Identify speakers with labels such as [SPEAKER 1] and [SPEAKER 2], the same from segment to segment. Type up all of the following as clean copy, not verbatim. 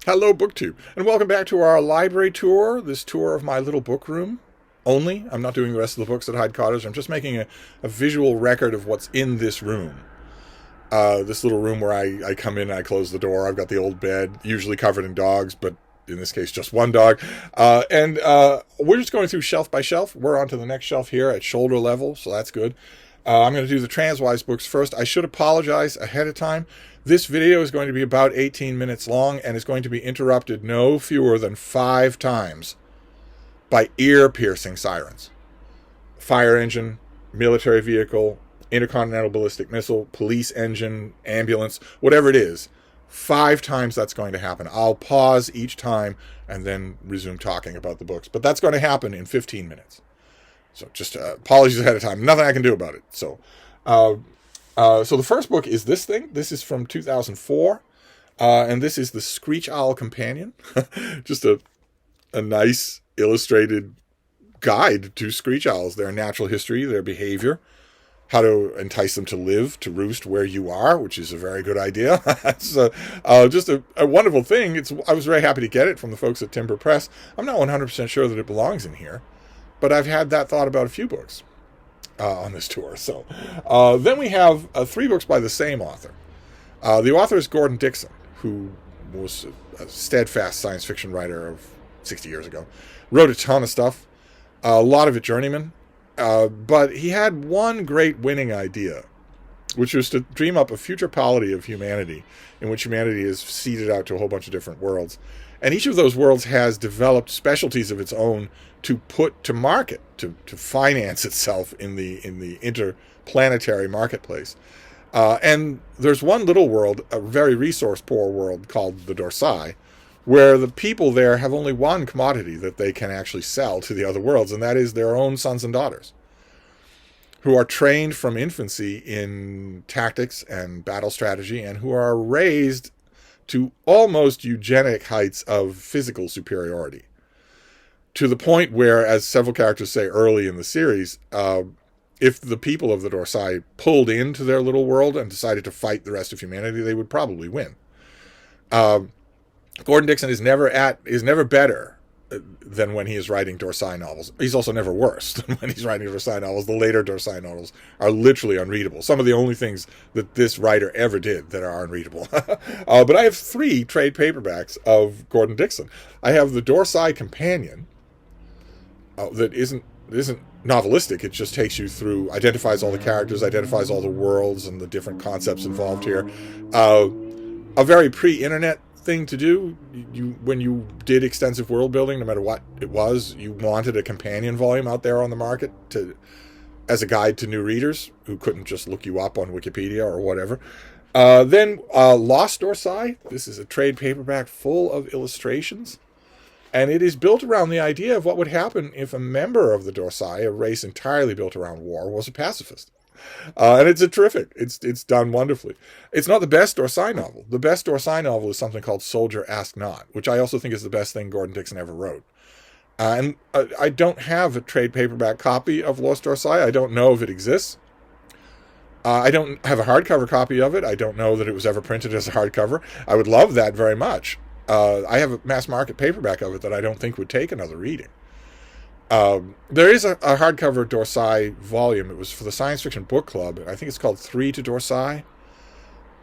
[SPEAKER 1] Hello, BookTube, and welcome back to our library tour, this tour of my little book room. Only, I'm not doing the rest of the books at Hyde Cottage, I'm just making a visual record of what's in this room. This little room where I come in and I close the door. I've got the old bed, usually covered in dogs, but in this case just one dog. And we're just going through shelf by shelf. We're on to the next shelf here at shoulder level, so that's good. I'm going to do the Transwise books first. I should apologize ahead of time. This video is going to be about 18 minutes long and is going to be interrupted no fewer than 5 times by ear-piercing sirens. Fire engine, military vehicle, intercontinental ballistic missile, police engine, ambulance, whatever it is. 5 times that's going to happen. I'll pause each time and then resume talking about the books. But that's going to happen in 15 minutes. So just apologies ahead of time. Nothing I can do about it. So the first book is this thing. This is from 2004. And this is the Screech Owl Companion. Just a nice illustrated guide to screech owls, their natural history, their behavior, how to entice them to live, to roost where you are, which is a very good idea. It's just a wonderful thing. I was very happy to get it from the folks at Timber Press. I'm not 100% sure that it belongs in here, but I've had that thought about a few books on this tour. So then we have 3 books by the same author. The author is Gordon Dickson, who was a steadfast science fiction writer of 60 years ago. Wrote a ton of stuff, a lot of it journeyman. But he had one great winning idea, which was to dream up a future polity of humanity in which humanity is seeded out to a whole bunch of different worlds. And each of those worlds has developed specialties of its own to put to market, to finance itself in the interplanetary marketplace. And there's one little world, a very resource-poor world called the Dorsai, where the people there have only one commodity that they can actually sell to the other worlds, and that is their own sons and daughters, who are trained from infancy in tactics and battle strategy, and who are raised to almost eugenic heights of physical superiority, to the point where, as several characters say early in the series, if the people of the Dorsai pulled into their little world and decided to fight the rest of humanity, they would probably win. Gordon Dickson is never better than when he is writing Dorsai novels. He's also never worse than when he's writing Dorsai novels. The later Dorsai novels are literally unreadable. Some of the only things that this writer ever did that are unreadable. But I have 3 trade paperbacks of Gordon Dickson. I have the Dorsai Companion that isn't novelistic. It just takes you through, identifies all the characters, identifies all the worlds and the different concepts involved here. A very pre-internet thing to do. When you did extensive world building, no matter what it was, you wanted a companion volume out there on the market as a guide to new readers who couldn't just look you up on Wikipedia or whatever. Then Lost Dorsai. This is a trade paperback full of illustrations, and it is built around the idea of what would happen if a member of the Dorsai, a race entirely built around war, was a pacifist. And it's terrific. It's done wonderfully. It's not the best Dorsai novel. The best Dorsai novel is something called Soldier Ask Not, which I also think is the best thing Gordon Dickson ever wrote. And I don't have a trade paperback copy of Lost Dorsai. I don't know if it exists. I don't have a hardcover copy of it. I don't know that it was ever printed as a hardcover. I would love that very much. I have a mass market paperback of it that I don't think would take another reading. There is a hardcover Dorsai volume. It was for the Science Fiction Book Club. I think it's called 3 to Dorsai.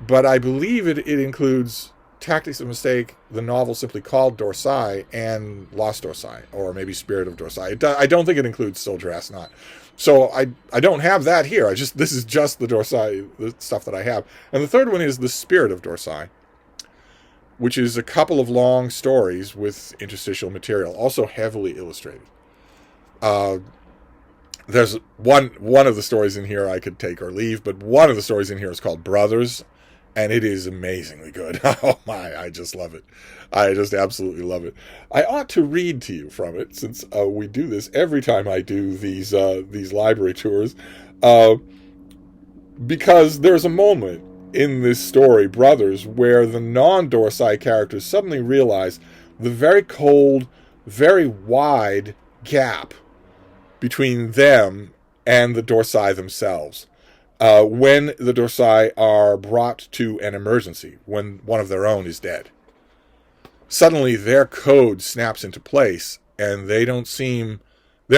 [SPEAKER 1] But I believe it includes Tactics of Mistake, the novel simply called Dorsai, and Lost Dorsai, or maybe Spirit of Dorsai. I don't think it includes Soldier Ask Not. So I don't have that here. This is just the Dorsai, the stuff that I have. And the third one is The Spirit of Dorsai, which is a couple of long stories with interstitial material, also heavily illustrated. There's one of the stories in here I could take or leave, but one of the stories in here is called Brothers, and it is amazingly good. Oh my, I just love it. I just absolutely love it. I ought to read to you from it, since we do this every time I do these library tours, because there's a moment in this story, Brothers, where the non-Dorsai characters suddenly realize the very cold, very wide gap between them and the Dorsai themselves. When the Dorsai are brought to an emergency, when one of their own is dead. suddenly their code snaps into place, and they're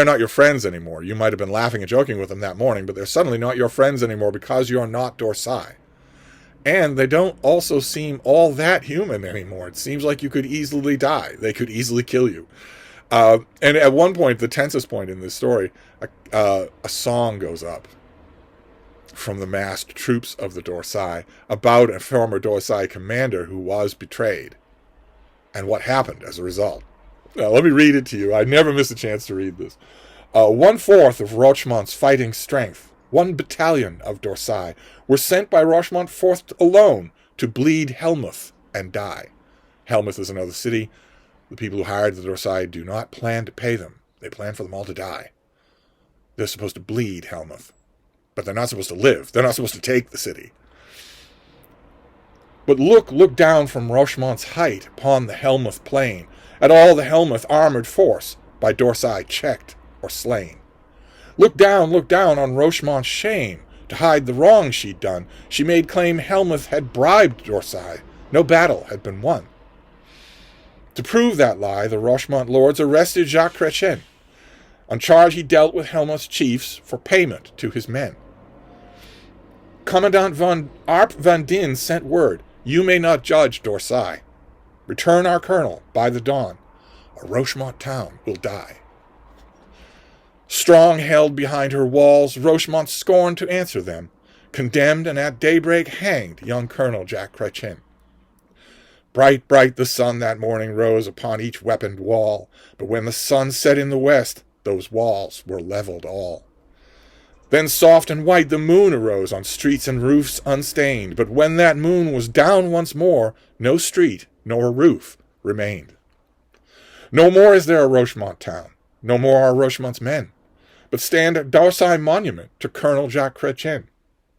[SPEAKER 1] not your friends anymore. You might have been laughing and joking with them that morning, but they're suddenly not your friends anymore because you're not Dorsai. And they don't also seem all that human anymore. It seems like you could easily die. They could easily kill you. And at one point, the tensest point in this story, a song goes up from the massed troops of the Dorsai about a former Dorsai commander who was betrayed and what happened as a result. Now, let me read it to you. I never miss a chance to read this. 1/4 of Rochemont's fighting strength, 1 battalion of Dorsai, were sent by Rochemont forth alone to bleed Helmuth and die. Helmuth is another city. The people who hired the Dorsai do not plan to pay them. They plan for them all to die. They're supposed to bleed Helmuth, but they're not supposed to live. They're not supposed to take the city. But look down from Rochemont's height upon the Helmuth plain, at all the Helmuth armored force, by Dorsai checked or slain. Look down on Rochemont's shame, to hide the wrong she'd done. She made claim Helmuth had bribed Dorsai. No battle had been won. To prove that lie, the Rochemont lords arrested Jacques Chrétien. On charge he dealt with Helmuth's chiefs for payment to his men. Commandant Arp van Din sent word, "You may not judge Dorsai. Return our colonel by the dawn, or Rochemont town will die." Strong held behind her walls, Rochemont scorned to answer them, condemned and at daybreak hanged young Colonel Jacques Chrétien. Bright the sun that morning rose upon each weaponed wall, but when the sun set in the west, those walls were leveled all. Then soft and white the moon arose on streets and roofs unstained, but when that moon was down once more, no street nor roof remained. No more is there a Rochemont town, no more are Rochemont's men, but stand a Dorsai monument to Colonel Jacques Chrétien.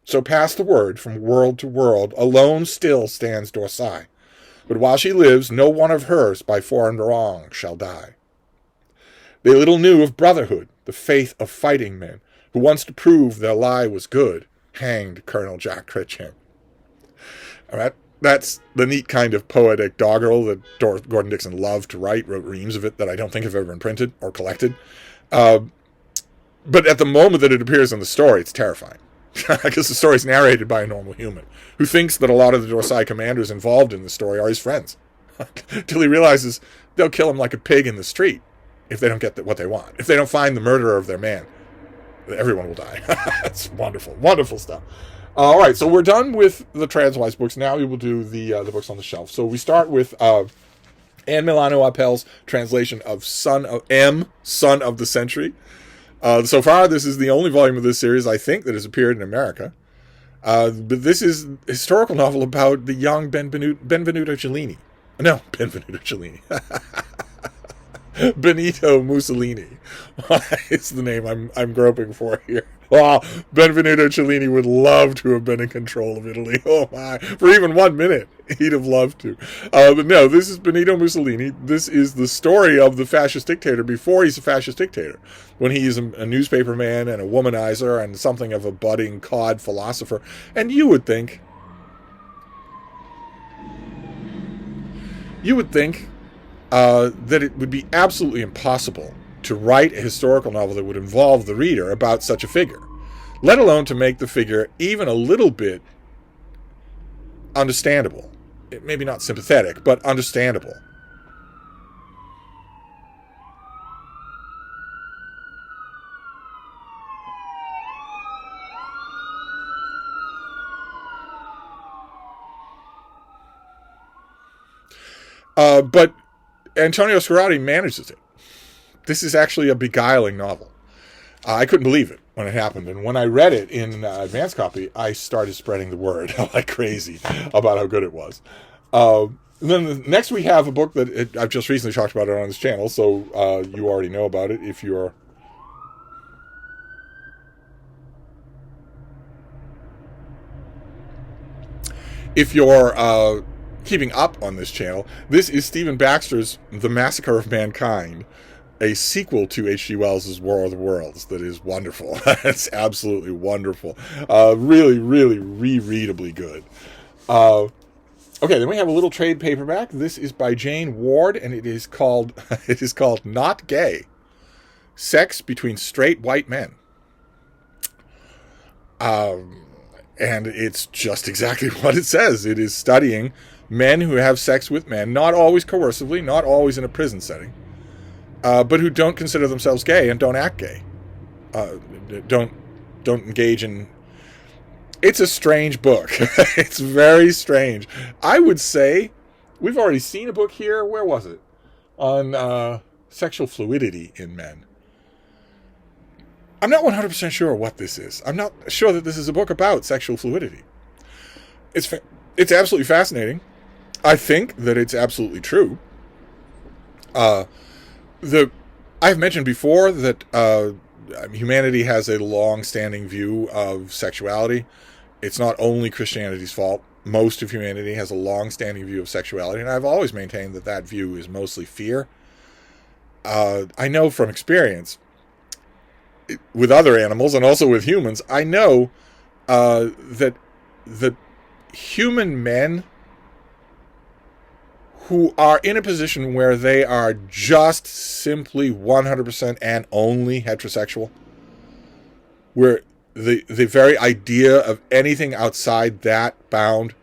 [SPEAKER 1] So pass the word from world to world, alone still stands Dorsai, but while she lives, no one of hers by foreign wrong shall die. They little knew of brotherhood, the faith of fighting men, who once to prove their lie was good, hanged Colonel Jacques Chrétien. That's the neat kind of poetic doggerel that Gordon Dickson loved to write, wrote reams of it that I don't think have ever been printed or collected. But at the moment that it appears in the story, it's terrifying. Because the story is narrated by a normal human who thinks that a lot of the Dorsai commanders involved in the story are his friends. Till he realizes they'll kill him like a pig in the street if they don't get what they want. If they don't find the murderer of their man, everyone will die. That's wonderful, wonderful stuff. All right, so we're done with the Transwise books. Now we will do the books on the shelf. So we start with Anne Milano Appel's translation of Son of the Century. So far, this is the only volume of this series, I think, that has appeared in America. But this is a historical novel about the young Benvenuto Cellini. No, Benvenuto Cellini. Benito Mussolini is the name I'm groping for here. Wow, Benvenuto Cellini would love to have been in control of Italy. Oh my, for even 1 minute, he'd have loved to. But no, this is Benito Mussolini. This is the story of the fascist dictator before he's a fascist dictator, when he's a newspaper man and a womanizer and something of a budding cod philosopher. And you would think that it would be absolutely impossible to write a historical novel that would involve the reader about such a figure, let alone to make the figure even a little bit understandable. Maybe not sympathetic, but understandable. But Antonio Scarlatti manages it. This is actually a beguiling novel. I couldn't believe it when it happened. And when I read it in advance copy, I started spreading the word like crazy about how good it was. Then next we have a book that I've just recently talked about it on this channel, so you already know about it if you're... keeping up on this channel. This is Stephen Baxter's The Massacre of Mankind, a sequel to H.G. Wells' War of the Worlds that is wonderful. It's absolutely wonderful. Really, really rereadably good. Okay, then we have a little trade paperback. This is by Jane Ward, and it is called Not Gay: Sex Between Straight White Men. And it's just exactly what it says. It is studying men who have sex with men, not always coercively, not always in a prison setting, but who don't consider themselves gay and don't act gay. Don't engage in... It's a strange book. It's very strange. I would say, we've already seen a book here. Where was it? On sexual fluidity in men. I'm not 100% sure what this is. I'm not sure that this is a book about sexual fluidity. It's absolutely fascinating. I think that it's absolutely true. I've mentioned before that humanity has a long-standing view of sexuality. It's not only Christianity's fault. Most of humanity has a long-standing view of sexuality, and I've always maintained that that view is mostly fear. I know from experience, with other animals and also with humans, I know that the human men who are in a position where they are just simply 100% and only heterosexual, where the very idea of anything outside that bound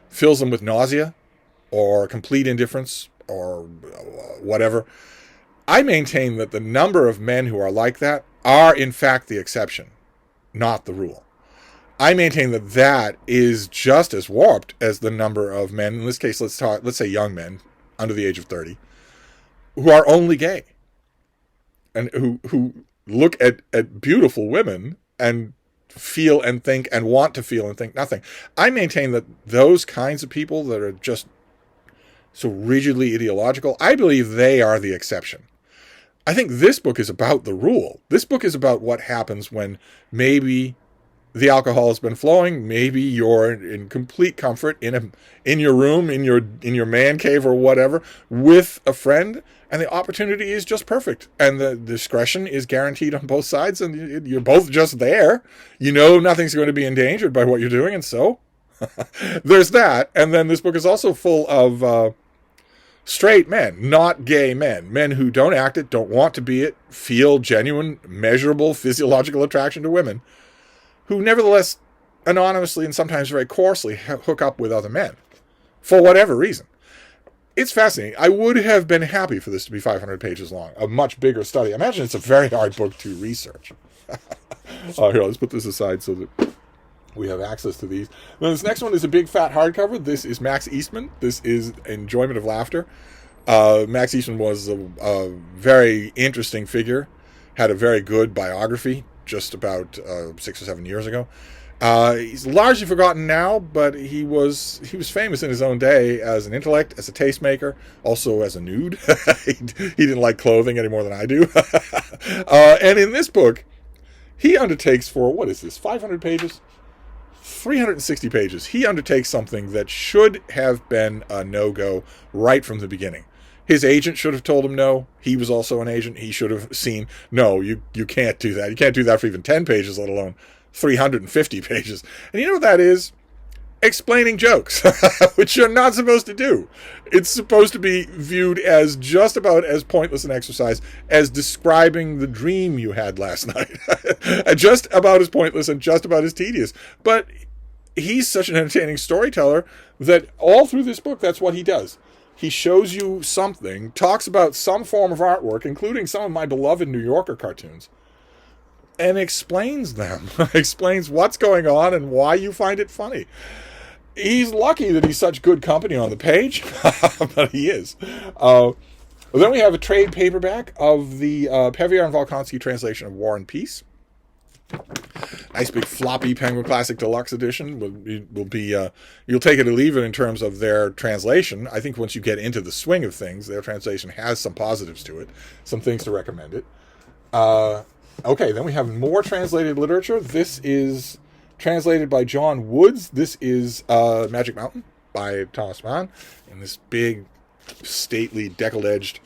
[SPEAKER 1] fills them with nausea or complete indifference or whatever, I maintain that the number of men who are like that are in fact the exception, not the rule. I maintain that that is just as warped as the number of men, in this case, let's say young men under the age of 30, who are only gay and who look at beautiful women and feel and think and want to feel and think nothing. I maintain that those kinds of people that are just so rigidly ideological, I believe they are the exception. I think this book is about the rule. This book is about what happens when maybe the alcohol has been flowing, maybe you're in complete comfort in your room, in your man cave or whatever, with a friend, and the opportunity is just perfect, and the discretion is guaranteed on both sides, and you're both just there. You know nothing's going to be endangered by what you're doing, and so there's that. And then this book is also full of straight men, not gay men, men who don't act it, don't want to be it, feel genuine, measurable physiological attraction to women, who nevertheless anonymously and sometimes very coarsely hook up with other men for whatever reason. It's fascinating. I would have been happy for this to be 500 pages long, a much bigger study. I imagine it's a very hard book to research. Here, let's put this aside so that we have access to these. Now, this next one is a big fat hardcover. This is Max Eastman. This is Enjoyment of Laughter. Max Eastman was a very interesting figure, had a very good biography just about 6 or 7 years ago. He's largely forgotten now, but he was famous in his own day as an intellect, as a tastemaker, also as a nude. He didn't like clothing any more than I do. And in this book, he undertakes for, what is this, 500 pages? 360 pages. He undertakes something that should have been a no-go right from the beginning. His agent should have told him no. He was also an agent. He should have seen, no, you can't do that. You can't do that for even 10 pages, let alone 350 pages. And you know what that is? Explaining jokes, which you're not supposed to do. It's supposed to be viewed as just about as pointless an exercise as describing the dream you had last night. Just about as pointless and just about as tedious. But he's such an entertaining storyteller that all through this book, that's what he does. He shows you something, talks about some form of artwork, including some of my beloved New Yorker cartoons, and explains them, explains what's going on and why you find it funny. He's lucky that he's such good company on the page, but he is. Then we have a trade paperback of the Pevier and Volkonsky translation of War and Peace. Nice big floppy Penguin Classic Deluxe edition. Will be you'll take it or leave it in terms of their translation. I think once you get into the swing of things, their translation has some positives to it, some things to recommend it. Okay, then we have more translated literature. This is translated by John Woods. This is Magic Mountain by Thomas Mann in this big, stately, deckled-edged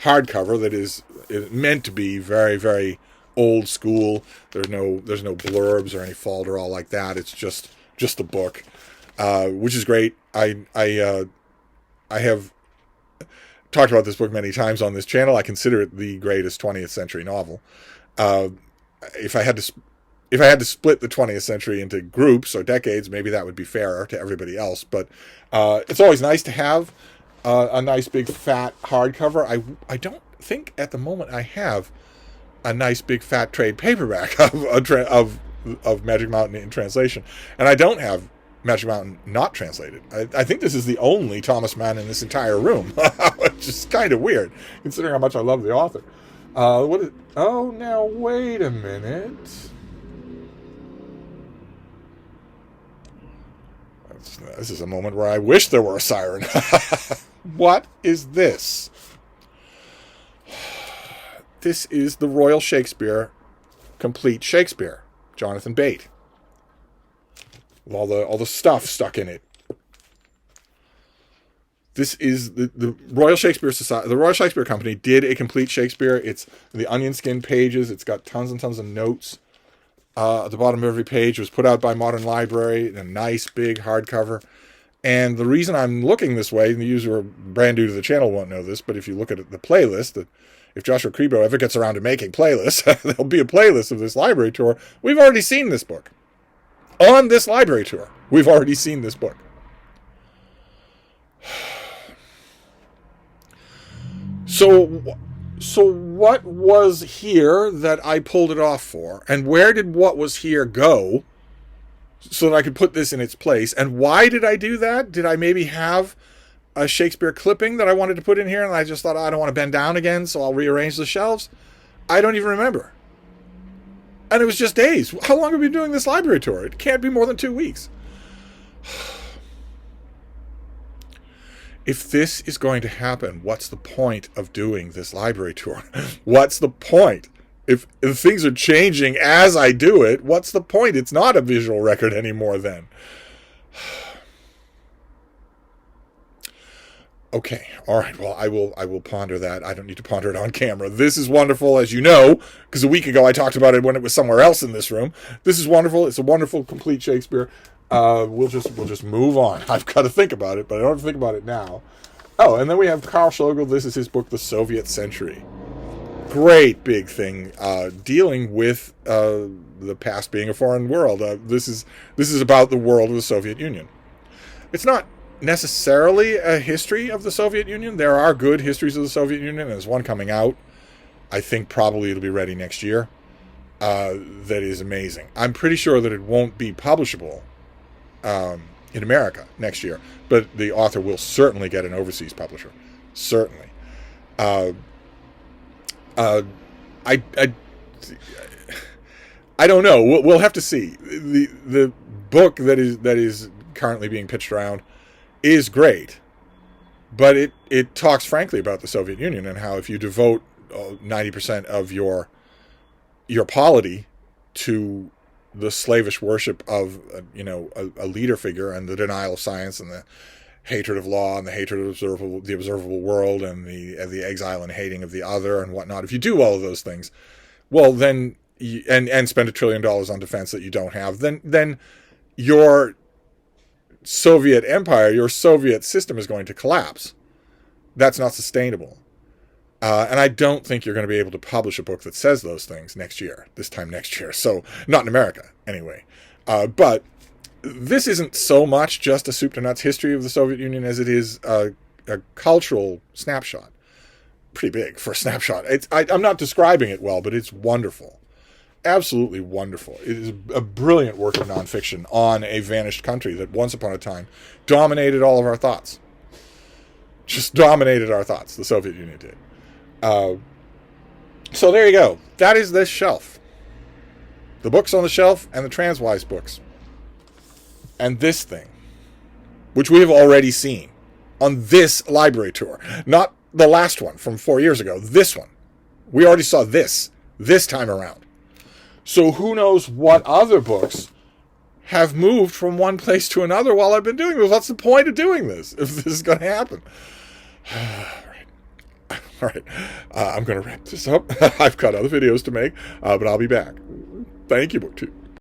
[SPEAKER 1] hardcover that is meant to be very, very old school. There's no blurbs or any folderol like that. It's just the book. which is great. I have talked about this book many times on this channel. I consider it the greatest 20th century novel. If I had to split the 20th century into groups or decades, maybe that would be fairer to everybody else. But it's always nice to have a nice big fat hardcover. I don't think at the moment I have a nice big fat trade paperback of Magic Mountain in translation, and I don't have Magic Mountain not translated. I think this is the only Thomas Mann in this entire room, which is kind of weird considering how much I love the author. Oh, now wait a minute. This is a moment where I wish there were a siren. What is this? This is the Royal Shakespeare, Complete Shakespeare, Jonathan Bate. With all the stuff stuck in it. This is the Royal Shakespeare Society. The Royal Shakespeare Company did a Complete Shakespeare. It's the onion skin pages. It's got tons and tons of notes at the bottom of every page. It was put out by Modern Library in a nice big hardcover. And the reason I'm looking this way, and the users who are brand new to the channel won't know this, but if you look at the playlist, if Joshua Crebo ever gets around to making playlists, there'll be a playlist of this library tour. We've already seen this book. On this library tour, we've already seen this book. So what was here that I pulled it off for? And where did what was here go so that I could put this in its place? And why did I do that? Did I maybe have a Shakespeare clipping that I wanted to put in here and I just thought, I don't want to bend down again, so I'll rearrange the shelves? I don't even remember. And it was just days. How long have we been doing this library tour? It can't be more than 2 weeks. If this is going to happen, what's the point of doing this library tour? What's the point? If things are changing as I do it, what's the point? It's not a visual record anymore then. Okay, all right, well, I will ponder that. I don't need to ponder it on camera. This is wonderful, as you know, because a week ago I talked about it when it was somewhere else in this room. This is wonderful. It's a wonderful, complete Shakespeare. We'll just move on. I've got to think about it, but I don't have to think about it now. Oh, and then we have Carl Schlegel. This is his book, The Soviet Century. Great big thing dealing with the past being a foreign world. This is about the world of the Soviet Union. It's not necessarily a history of the Soviet Union. There are good histories of the Soviet Union, and there's one coming out. I think probably it'll be ready next year. That is amazing. I'm pretty sure that it won't be publishable in America next year, but the author will certainly get an overseas publisher. Certainly. I don't know. We'll have to see. The book that is currently being pitched around is great, but it talks frankly about the Soviet Union and how if you devote 90% of your polity to the slavish worship of a leader figure and the denial of science and the hatred of law and the hatred of the observable world and the exile and hating of the other and whatnot, if you do all of those things, well then and spend $1 trillion on defense that you don't have, then your Soviet empire, your Soviet system is going to collapse. That's not sustainable. And I don't think you're going to be able to publish a book that says those things this time next year. So, not in America, anyway. But this isn't so much just a soup to nuts history of the Soviet Union as it is a cultural snapshot. Pretty big for a snapshot. I'm not describing it well, but it's wonderful. Absolutely wonderful. It is a brilliant work of nonfiction on a vanished country that once upon a time dominated all of our thoughts. Just dominated our thoughts. The Soviet Union did. So there you go. That is this shelf. The books on the shelf and the Transwise books. And this thing, which we have already seen on this library tour. Not the last one from 4 years ago. This one. We already saw this time around. So who knows what other books have moved from one place to another while I've been doing this. What's the point of doing this if this is going to happen? All right. I'm going to wrap this up. I've got other videos to make, but I'll be back. Thank you, BookTube.